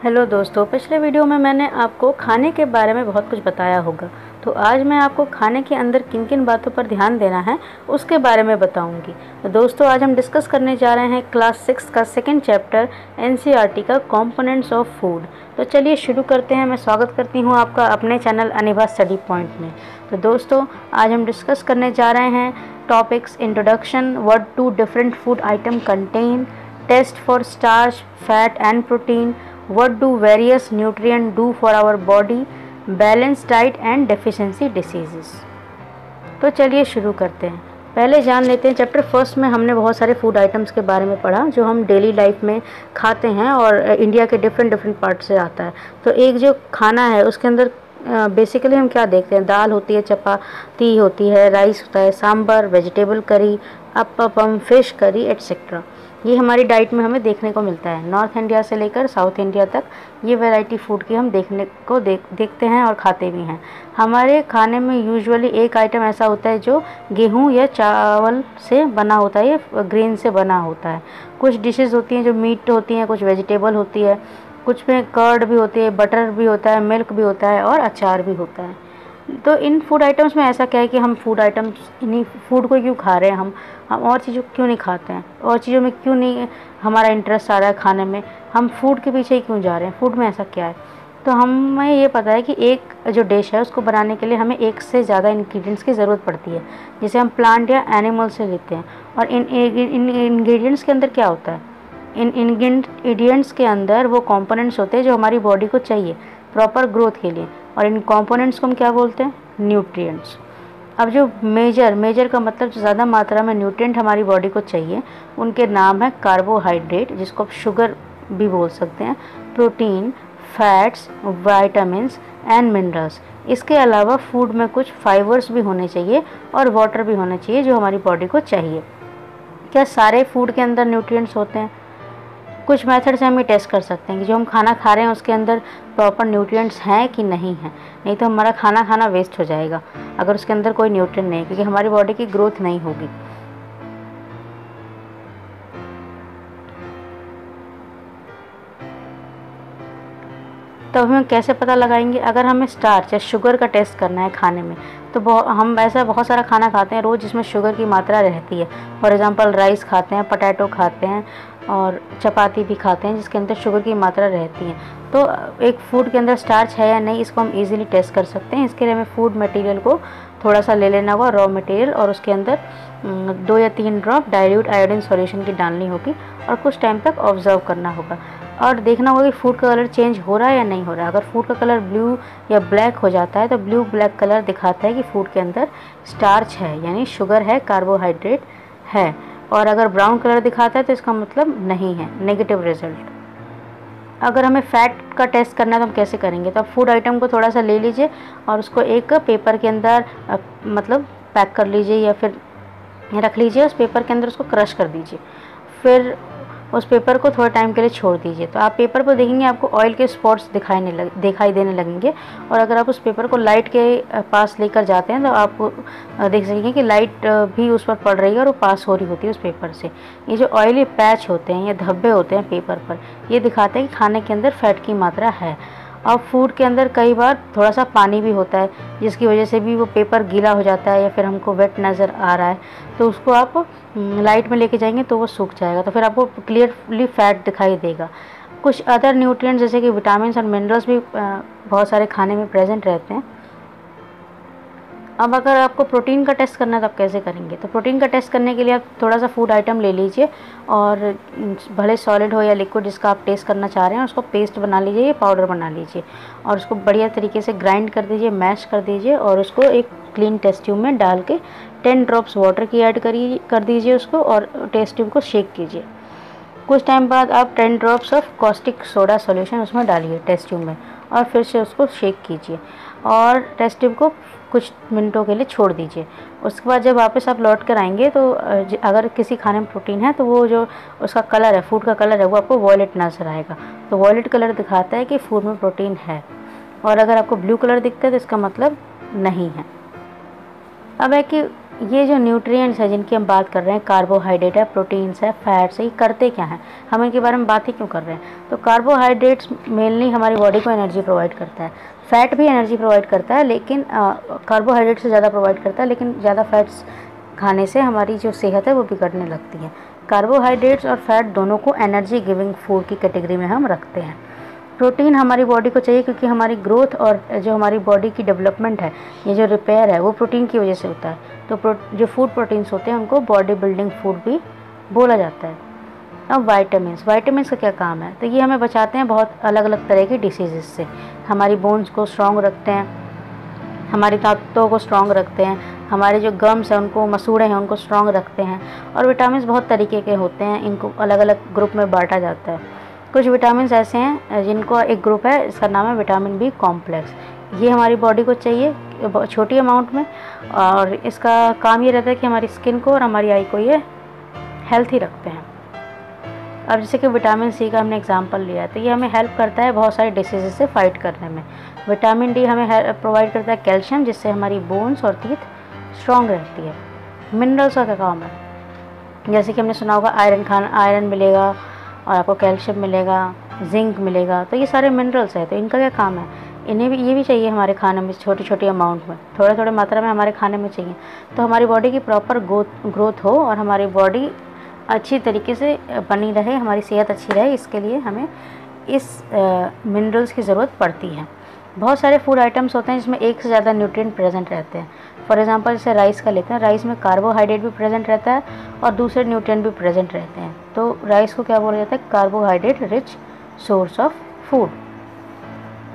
Hello दोस्तों, पिछले video में मैंने आपको खाने के बारे में बहुत कुछ बताया होगा। तो आज मैं आपको खाने के अंदर किन किन बातों पर ध्यान देना है उसके बारे में बताऊंगी। तो दोस्तों, आज हम डिस्कस करने जा रहे हैं क्लास 6 का सेकंड चैप्टर एनसीईआरटी का कंपोनेंट्स ऑफ फूड। तो चलिए शुरू करते हैं। मैं स्वागत करती हूँ आपका अपने चैनल अनिभा स्टडी पॉइंट में। तो दोस्तों, आज हम डिस्कस करने जा रहे हैं topics introduction, what to different food item contain, test for starch, fat and protein, what do various nutrients do for our body, balanced diet and deficiency diseases। तो चलिए शुरू करते हैं। पहले जान लेते हैं चैप्टर फर्स्ट में हमने बहुत सारे फूड आइटम्स के बारे में पढ़ा जो हम डेली लाइफ में खाते हैं और इंडिया के डिफरेंट पार्ट से आता है। तो एक जो खाना है उसके अंदर बेसिकली हम क्या देखते हैं, दाल होती है, चपाती होती है, राइस होता है, sambar, vegetable curry, appam, fish curry etcetera. ये हमारी डाइट में हमें देखने को मिलता है। नॉर्थ इंडिया से लेकर साउथ इंडिया तक ये वैरायटी फूड की हम देखते हैं और खाते भी हैं। हमारे खाने में यूजुअली एक आइटम ऐसा होता है जो गेहूं या चावल से बना होता है, या ग्रेन से बना होता है। कुछ डिशेस होती हैं जो मीट होती हैं, कुछ वेजिटेबल होती है, कुछ में कर्ड भी होती है, बटर भी होता है, मिल्क भी होता है और अचार भी होता है। तो इन फूड आइटम्स में ऐसा क्या है कि हम इन्हीं फूड को क्यों खा रहे हैं, हम और चीज़ों को क्यों नहीं खाते हैं, और चीज़ों में क्यों नहीं हमारा इंटरेस्ट आ रहा है खाने में, हम फूड के पीछे ही क्यों जा रहे हैं, फूड में ऐसा क्या है। तो हमें ये पता है कि एक जो डिश है उसको बनाने के लिए हमें एक से ज़्यादा इंग्रेडिएंट्स की ज़रूरत पड़ती है, जिसे हम प्लांट या एनिमल से लेते हैं। और इन इंग्रेडिएंट्स के अंदर क्या होता है, इन इंग्रेडिएंट्स के अंदर वो कंपोनेंट्स होते हैं जो हमारी बॉडी को चाहिए प्रॉपर ग्रोथ के लिए, और इन कंपोनेंट्स को हम क्या बोलते हैं, न्यूट्रिएंट्स। अब जो मेजर का मतलब जो ज़्यादा मात्रा में न्यूट्रिएंट हमारी बॉडी को चाहिए उनके नाम है कार्बोहाइड्रेट, जिसको आप शुगर भी बोल सकते हैं, protein, fats, vitamins and minerals. इसके अलावा फूड में कुछ फाइबर्स भी होने चाहिए और वाटर भी होना चाहिए जो हमारी बॉडी को चाहिए। क्या सारे फूड के अंदर न्यूट्रिएंट्स होते हैं? कुछ मेथड से हम ये टेस्ट कर सकते हैं कि जो हम खाना खा रहे हैं उसके अंदर प्रॉपर न्यूट्रिएंट्स हैं कि नहीं हैं। नहीं तो हमारा खाना वेस्ट हो जाएगा अगर उसके अंदर कोई न्यूट्रिएंट नहीं है, क्योंकि हमारी बॉडी की ग्रोथ नहीं होगी। तो हमें कैसे पता लगाएंगे? अगर हमें स्टार्च या शुगर का टेस्ट करना है खाने में, तो हम ऐसा बहुत सारा खाना खाते हैं रोज़ जिसमें शुगर की मात्रा रहती है। फॉर एग्जांपल राइस खाते हैं, पोटैटो खाते हैं और चपाती भी खाते हैं जिसके अंदर शुगर की मात्रा रहती है। तो एक फूड के अंदर स्टार्च है या नहीं, इसको हम इजीली टेस्ट कर सकते हैं। इसके लिए हमें फूड मटेरियल को थोड़ा सा ले लेना होगा, रॉ मटेरियल, और उसके अंदर 2 या 3 ड्रॉप डाइल्यूट आयोडीन सॉल्यूशन की डालनी होगी और कुछ टाइम तक ऑब्जर्व करना होगा और देखना होगा कि फूड का कलर चेंज हो रहा है या नहीं हो रहा है। अगर फूड का कलर ब्लू या ब्लैक हो जाता है तो ब्लू ब्लैक कलर दिखाता है कि फूड के अंदर स्टार्च है, यानी शुगर है, कार्बोहाइड्रेट है। और अगर ब्राउन कलर दिखाता है तो इसका मतलब नहीं है, नेगेटिव रिजल्ट। अगर हमें फ़ैट का टेस्ट करना है तो हम कैसे करेंगे? तो आप फूड आइटम को थोड़ा सा ले लीजिए और उसको एक पेपर के अंदर मतलब पैक कर लीजिए या फिर रख लीजिए। उस पेपर के अंदर उसको क्रश कर दीजिए, फिर उस पेपर को थोड़ा टाइम के लिए छोड़ दीजिए। तो आप पेपर पर देखेंगे आपको ऑयल के स्पॉट्स दिखाई देने लगेंगे। और अगर आप उस पेपर को लाइट के पास लेकर जाते हैं तो आप देख सकेंगे कि लाइट भी उस पर पड़ रही है और वो पास हो रही होती है उस पेपर से। ये जो ऑयली पैच होते हैं या धब्बे होते हैं पेपर पर, ये दिखाते हैं कि खाने के अंदर फैट की मात्रा है। और फूड के अंदर कई बार थोड़ा सा पानी भी होता है जिसकी वजह से भी वो पेपर गीला हो जाता है या फिर हमको वेट नज़र आ रहा है। तो उसको आप लाइट में लेके जाएंगे तो वो सूख जाएगा, तो फिर आपको क्लियरली फैट दिखाई देगा। कुछ अदर न्यूट्रिएंट्स जैसे कि विटामिन्स और मिनरल्स भी बहुत सारे खाने में प्रेजेंट रहते हैं। अब अगर आपको प्रोटीन का टेस्ट करना है तो आप कैसे करेंगे? तो प्रोटीन का टेस्ट करने के लिए आप थोड़ा सा फूड आइटम ले लीजिए और भले सॉलिड हो या लिक्विड जिसका आप टेस्ट करना चाह रहे हैं उसको पेस्ट बना लीजिए या पाउडर बना लीजिए और उसको बढ़िया तरीके से ग्राइंड कर दीजिए, मैश कर दीजिए और उसको एक क्लीन टेस्ट ट्यूब में डाल के 10 ड्रॉप्स वाटर की ऐड कर दीजिए उसको और टेस्ट ट्यूब को शेक कीजिए। कुछ टाइम बाद आप 10 drops of caustic soda solution उसमें डालिए टेस्ट ट्यूब में और फिर से उसको शेक कीजिए और टेस्ट ट्यूब को कुछ मिनटों के लिए छोड़ दीजिए। उसके बाद जब वापस आप लौट कर आएंगे तो अगर किसी खाने में प्रोटीन है तो वो जो उसका कलर है, फूड का कलर है, वो आपको वॉयलेट नज़र आएगा। तो वॉयलेट कलर दिखाता है कि फूड में प्रोटीन है, और अगर आपको ब्लू कलर दिखता है तो इसका मतलब नहीं है। अब है कि ये जो न्यूट्रिएंट्स है जिनकी हम बात कर रहे हैं, कार्बोहाइड्रेट है, प्रोटीन्स है, फैट्स है, ये करते क्या हैं, हम इनके बारे में बात ही क्यों कर रहे हैं। तो कार्बोहाइड्रेट्स मेनली हमारी बॉडी को एनर्जी प्रोवाइड करता है, फैट भी एनर्जी प्रोवाइड करता है, लेकिन कार्बोहाइड्रेट से ज़्यादा प्रोवाइड करता है, लेकिन ज़्यादा फैट्स खाने से हमारी जो सेहत है वो बिगड़ने लगती है। कार्बोहाइड्रेट्स और फैट दोनों को एनर्जी गिविंग फूड की कैटेगरी में हम रखते हैं। प्रोटीन हमारी बॉडी को चाहिए क्योंकि हमारी ग्रोथ और जो हमारी बॉडी की डेवलपमेंट है, ये जो रिपेयर है, वो प्रोटीन की वजह से होता है। तो जो फूड प्रोटीन्स होते हैं उनको बॉडी बिल्डिंग फूड भी बोला जाता है। अब वाइटामिन्स का क्या काम है, तो ये हमें बचाते हैं बहुत अलग अलग तरह की डिसीज़ से। हमारी बोन्स को स्ट्रॉन्ग रखते हैं, हमारी ताकतों को स्ट्रॉन्ग रखते हैं, हमारे जो गम्स हैं उनको, मसूड़े हैं उनको स्ट्रॉन्ग रखते हैं। और विटामिन्स बहुत तरीके के होते हैं, इनको अलग अलग ग्रुप में बांटा जाता है। कुछ विटामिन्स ऐसे हैं जिनको एक ग्रुप है, इसका नाम है विटामिन बी कॉम्प्लेक्स। ये हमारी बॉडी को चाहिए छोटी अमाउंट में, और इसका काम ये रहता है कि हमारी स्किन को और हमारी आई को ये हेल्थी रखते हैं। अब जैसे कि विटामिन सी का हमने एग्जांपल लिया है, तो ये हमें हेल्प करता है बहुत सारे डिसीज़ से फाइट करने में। विटामिन डी हमें प्रोवाइड करता है कैल्शियम, जिससे हमारी बोन्स और टीथ स्ट्रॉन्ग रहती है। मिनरल्स का क्या काम है, जैसे कि हमने सुना होगा आयरन मिलेगा और आपको कैल्शियम मिलेगा, जिंक मिलेगा, तो ये सारे मिनरल्स हैं। तो इनका क्या काम है, इन्हें भी, ये भी चाहिए हमारे खाने में छोटी छोटी अमाउंट में, थोड़े थोड़े मात्रा में हमारे खाने में चाहिए, तो हमारी बॉडी की प्रॉपर ग्रोथ हो और हमारी बॉडी अच्छी तरीके से बनी रहे, हमारी सेहत अच्छी रहे, इसके लिए हमें इस मिनरल्स की ज़रूरत पड़ती है। बहुत सारे फूड आइटम्स होते हैं जिसमें एक से ज़्यादा न्यूट्रिएंट प्रेजेंट रहते हैं। फॉर एग्जांपल जैसे राइस का लेते हैं, राइस में कार्बोहाइड्रेट भी प्रेजेंट रहता है और दूसरे न्यूट्रिएंट भी प्रेजेंट रहते हैं। तो राइस को क्या बोला जाता है, carbohydrate rich source of food.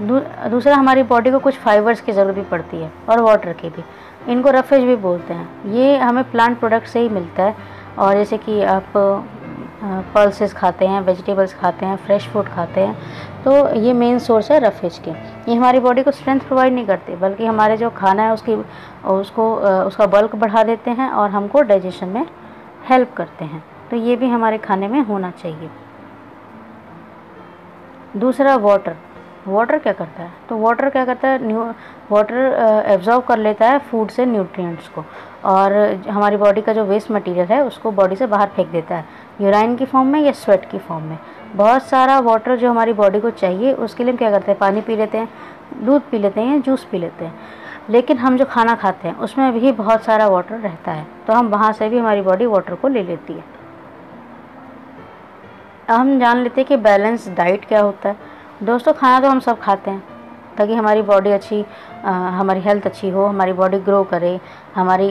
दूसरा, हमारी बॉडी को कुछ फाइबर्स की ज़रूरत भी पड़ती है और वाटर की भी, इनको रफेज भी बोलते हैं। ये हमें प्लांट प्रोडक्ट से ही मिलता है, और जैसे कि आप पल्सेस खाते हैं, वेजिटेबल्स खाते हैं, फ्रेश फूड खाते हैं, तो ये मेन सोर्स है रफेज के। ये हमारी बॉडी को स्ट्रेंथ प्रोवाइड नहीं करते, बल्कि हमारे जो खाना है उसका बल्क बढ़ा देते हैं और हमको डाइजेशन में हेल्प करते हैं। तो ये भी हमारे खाने में होना चाहिए। दूसरा, वाटर क्या करता है, तो वाटर क्या करता है, वाटर एब्जॉर्ब कर लेता है फूड से न्यूट्रिएंट्स को, और हमारी बॉडी का जो वेस्ट मटेरियल है उसको बॉडी से बाहर फेंक देता है, यूराइन की फॉर्म में या स्वेट की फॉर्म में। बहुत सारा वाटर जो हमारी बॉडी को चाहिए, उसके लिए हम क्या करते हैं, पानी पी लेते हैं, दूध पी लेते हैं, जूस पी लेते हैं। लेकिन हम जो खाना खाते हैं उसमें भी बहुत सारा वाटर रहता है, तो हम वहाँ से भी हमारी बॉडी वाटर को ले लेती है। अब हम जान लेते हैं कि बैलेंस डाइट क्या होता है। दोस्तों, खाना तो हम सब खाते हैं ताकि हमारी बॉडी अच्छी, हमारी हेल्थ अच्छी हो, हमारी बॉडी ग्रो करे, हमारी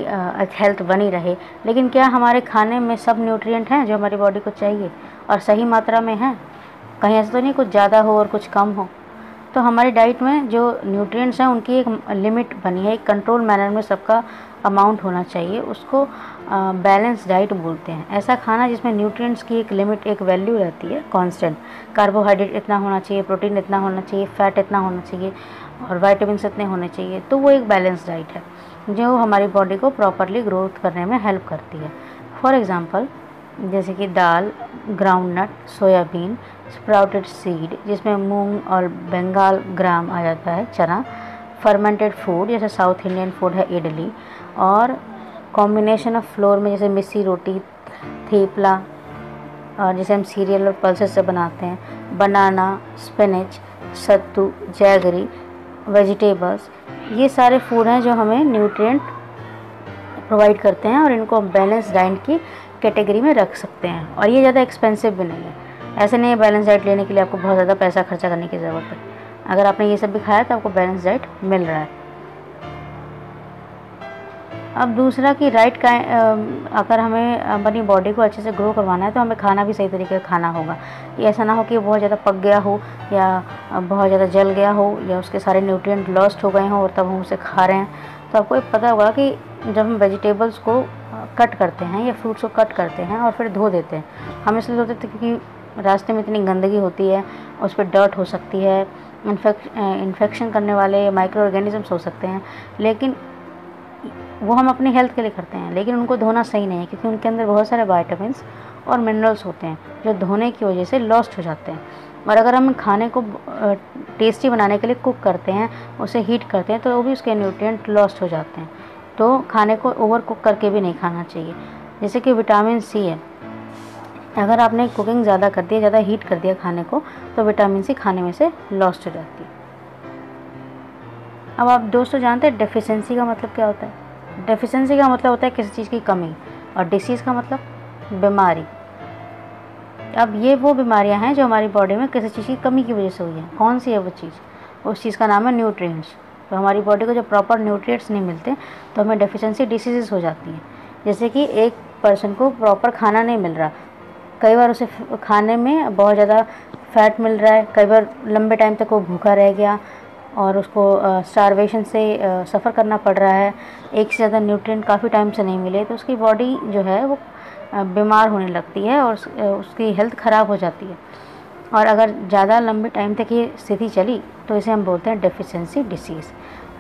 हेल्थ बनी रहे। लेकिन क्या हमारे खाने में सब न्यूट्रिएंट हैं जो हमारी बॉडी को चाहिए और सही मात्रा में हैं? कहीं ऐसा तो नहीं कुछ ज़्यादा हो और कुछ कम हो। तो हमारी डाइट में जो न्यूट्रिएंट्स हैं उनकी एक लिमिट बनी है, एक कंट्रोल मैनर में सबका अमाउंट होना चाहिए, उसको बैलेंस डाइट बोलते हैं। ऐसा खाना जिसमें न्यूट्रिएंट्स की एक लिमिट, एक वैल्यू रहती है कांस्टेंट। कार्बोहाइड्रेट इतना होना चाहिए, प्रोटीन इतना होना चाहिए, फैट इतना होना चाहिए और विटामिन्स इतने होने चाहिए, तो वो एक बैलेंस डाइट है जो हमारी बॉडी को प्रॉपरली ग्रोथ करने में हेल्प करती है। फॉर एग्ज़ाम्पल, जैसे कि दाल, ग्राउंडनट, सोयाबीन, स्प्राउटेड सीड जिसमें मूंग और बंगाल ग्राम आ जाता है, चना, फर्मेंटेड फूड जैसे साउथ इंडियन फूड है इडली, और कॉम्बिनेशन ऑफ फ्लोर में जैसे मिस्सी रोटी, थेपला, और जैसे हम सीरियल और पल्सेस से बनाते हैं, बनाना, स्पिनच, सत्तू, जैगरी, वेजिटेबल्स, ये सारे फूड हैं जो हमें न्यूट्रिएंट प्रोवाइड करते हैं और इनको हम बैलेंस डाइट की कैटेगरी में रख सकते हैं। और ये ज़्यादा एक्सपेंसिव भी नहीं है, ऐसे नहीं है बैलेंस डाइट लेने के लिए आपको बहुत ज़्यादा पैसा खर्चा करने की ज़रूरत है। अगर आपने ये सब भी खाया तो आपको बैलेंस डाइट मिल रहा है। अब दूसरा कि अगर हमें अपनी बॉडी को अच्छे से ग्रो करवाना है तो हमें खाना भी सही तरीके से खाना होगा। ये ऐसा ना हो कि बहुत ज़्यादा पक गया हो या बहुत ज़्यादा जल गया हो या उसके सारे न्यूट्रिएंट लॉस्ट हो गए हों और तब हम उसे खा रहे हैं। तो आपको ये पता होगा कि जब हम वेजिटेबल्स को कट करते हैं या फ्रूट्स को कट करते हैं और फिर धो देते हैं, हम इसलिए धोते थे क्योंकि रास्ते में इतनी गंदगी होती है, उस पर डर्ट हो सकती है, इन्फेक्शन करने वाले माइक्रो ऑर्गेनिजम्स हो सकते हैं, लेकिन वो हम अपनी हेल्थ के लिए करते हैं। लेकिन उनको धोना सही नहीं है क्योंकि उनके अंदर बहुत सारे विटामिन्स और मिनरल्स होते हैं जो धोने की वजह से लॉस्ट हो जाते हैं। और अगर हम खाने को टेस्टी बनाने के लिए कुक करते हैं, उसे हीट करते हैं, तो वो भी उसके न्यूट्रिएंट लॉस्ट हो जाते हैं। तो खाने को ओवर कुक करके भी नहीं खाना चाहिए। जैसे कि विटामिन सी है, अगर आपने कुकिंग ज़्यादा कर दिया, ज़्यादा हीट कर दिया खाने को, तो विटामिन सी खाने में से लॉस्ट हो जाती है। अब आप दोस्तों जानते हैं डेफिशिएंसी का मतलब क्या होता है? डेफिशिएंसी का मतलब होता है किसी चीज़ की कमी, और डिसीज़ का मतलब बीमारी। अब ये वो बीमारियां हैं जो हमारी बॉडी में किसी चीज़ की कमी की वजह से हुई हैं। कौन सी है वो चीज़? उस चीज़ का नाम है न्यूट्रिएंट्स। तो हमारी बॉडी को जब प्रॉपर न्यूट्रिएंट्स नहीं मिलते तो हमें डेफिशिएंसी डिसीज़ हो जाती हैं। जैसे कि एक पर्सन को प्रॉपर खाना नहीं मिल रहा, कई बार उसे खाने में बहुत ज़्यादा फैट मिल रहा है, कई बार लंबे टाइम तक वो भूखा रह गया और उसको स्टारवेशन से सफ़र करना पड़ रहा है, एक से ज़्यादा न्यूट्रिएंट काफ़ी टाइम से नहीं मिले, तो उसकी बॉडी जो है वो बीमार होने लगती है और उसकी हेल्थ ख़राब हो जाती है। और अगर ज़्यादा लंबे टाइम तक ये स्थिति चली तो इसे हम बोलते हैं डेफिशिएंसी डिसीज़।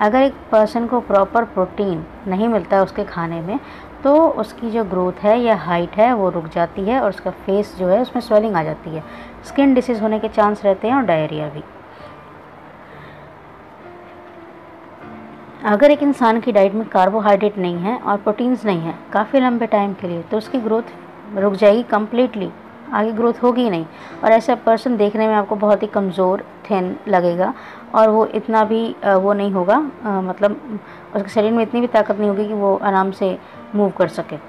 अगर एक पर्सन को प्रॉपर प्रोटीन नहीं मिलता है उसके खाने में, तो उसकी जो ग्रोथ है या हाइट है वो रुक जाती है और उसका फेस जो है उसमें स्वेलिंग आ जाती है, स्किन डिसीज़ होने के चांस रहते हैं और डायरिया भी। अगर एक इंसान की डाइट में कार्बोहाइड्रेट नहीं है और प्रोटीन्स नहीं है काफ़ी लंबे टाइम के लिए, तो उसकी ग्रोथ रुक जाएगी कम्प्लीटली, आगे ग्रोथ होगी ही नहीं। और ऐसा पर्सन देखने में आपको बहुत ही कमज़ोर, थिन लगेगा और वो इतना भी वो नहीं होगा, मतलब उसके शरीर में इतनी भी ताकत नहीं होगी कि वो आराम से मूव कर सके।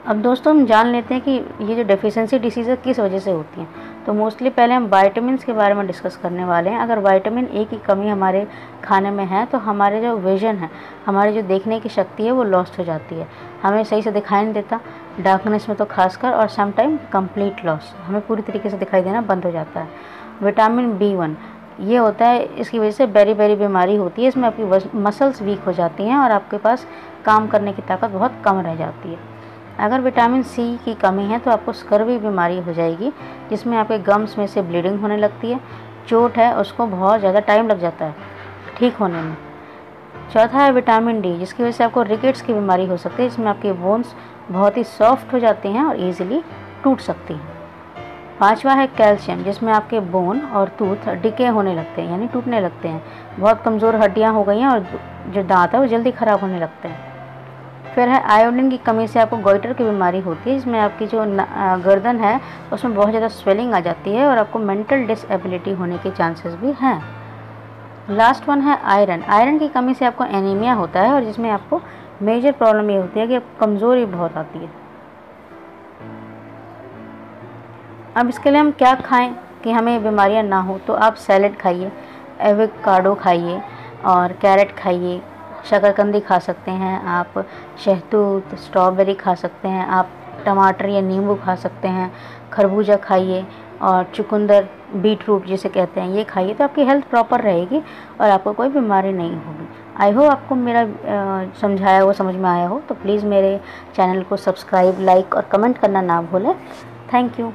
अब दोस्तों हम जान लेते हैं कि ये जो डेफिशिएंसी डिसीज़ किस वजह से होती हैं। तो मोस्टली पहले हम वाइटामिन के बारे में डिस्कस करने वाले हैं। अगर विटामिन ए की कमी हमारे खाने में है तो हमारे जो विज़न है, हमारी जो देखने की शक्ति है वो लॉस्ट हो जाती है, हमें सही से दिखाई नहीं देता, डार्कनेस में तो खासकर, और सम टाइम कंप्लीट लॉस, हमें पूरी तरीके से दिखाई देना बंद हो जाता है। विटामिन B1 ये होता है, इसकी वजह से बेरी बेरी बीमारी होती है, इसमें आपकी मसल्स वीक हो जाती हैं और आपके पास काम करने की ताकत बहुत कम रह जाती है। अगर विटामिन सी की कमी है तो आपको स्कर्वी बीमारी हो जाएगी, जिसमें आपके गम्स में से ब्लीडिंग होने लगती है, चोट है उसको बहुत ज़्यादा टाइम लग जाता है ठीक होने में। चौथा है विटामिन डी, जिसकी वजह से आपको रिकेट्स की बीमारी हो सकती है, जिसमें आपके बोन्स बहुत ही सॉफ्ट हो जाते हैं और ईजिली टूट सकती हैं। पांचवा है कैल्शियम, जिसमें आपके बोन और टूथ डिके होने लगते हैं, यानी टूटने लगते हैं, बहुत कमज़ोर हड्डियाँ हो गई हैं और जो दांत है वो जल्दी ख़राब होने लगते हैं। फिर है आयोडीन की कमी से आपको गोइटर की बीमारी होती है, जिसमें आपकी जो गर्दन है उसमें बहुत ज़्यादा स्वेलिंग आ जाती है और आपको मेंटल डिसेबिलिटी होने के चांसेस भी हैं। लास्ट वन है आयरन। आयरन की कमी से आपको एनीमिया होता है और जिसमें आपको मेजर प्रॉब्लम ये होती है कि आपको कमज़ोरी बहुत आती है। अब इसके लिए हम क्या खाएं कि हमें बीमारियां ना हो? तो आप सैलेड खाइए, एवोकाडो खाइए और कैरेट खाइए, शकरकंदी खा सकते हैं आप, शहतूत, स्ट्रॉबेरी खा सकते हैं आप, टमाटर या नींबू खा सकते हैं, खरबूजा खाइए और चुकंदर, बीटरूट जिसे कहते हैं, ये खाइए, तो आपकी हेल्थ प्रॉपर रहेगी और आपको कोई बीमारी नहीं होगी। आई होप आपको मेरा समझाया हुआ समझ में आया हो। तो प्लीज़ मेरे चैनल को सब्सक्राइब, लाइक और कमेंट करना ना भूलें। Thank you.